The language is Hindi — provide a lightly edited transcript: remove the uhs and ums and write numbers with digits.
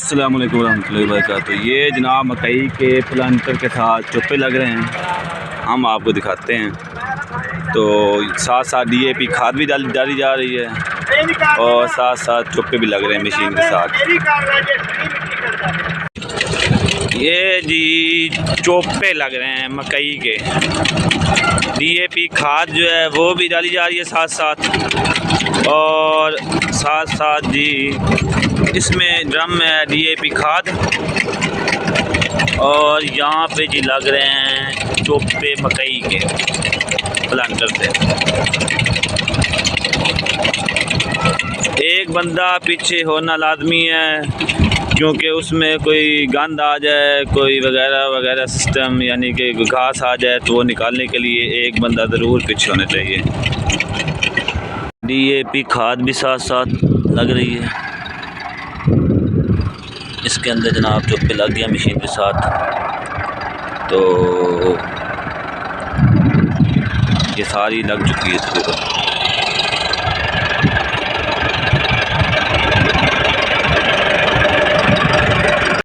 अस्सलाम वालेकुम रहमतुल्लाहि व बरकातुहू। ये जनाब मकई के प्लांटर के साथ चुप्पे लग रहे हैं, हम आपको दिखाते हैं। तो साथ साथ DAP खाद भी डाली जा रही है और साथ साथ चुप्पे भी लग रहे हैं मशीन के साथ। ये जी चोप्पे लग रहे हैं मकई के। DAP खाद जो है वो भी डाली जा रही है साथ साथ, और साथ साथ जी इसमें ड्रम है DAP खाद, और यहाँ पे जी लग रहे हैं चोप्पे मकई के प्लांटर से। एक बंदा पीछे होना लाजमी है, क्योंकि उसमें कोई गंद आ जाए, कोई वगैरह वगैरह सिस्टम यानी कि घास आ जाए तो वो निकालने के लिए एक बंदा ज़रूर पीछे होना चाहिए। DAP खाद भी साथ साथ लग रही है। इसके अंदर जनाब चुप्पे लग गया मशीन के साथ। तो ये सारी लग चुकी है इसके ऊपर।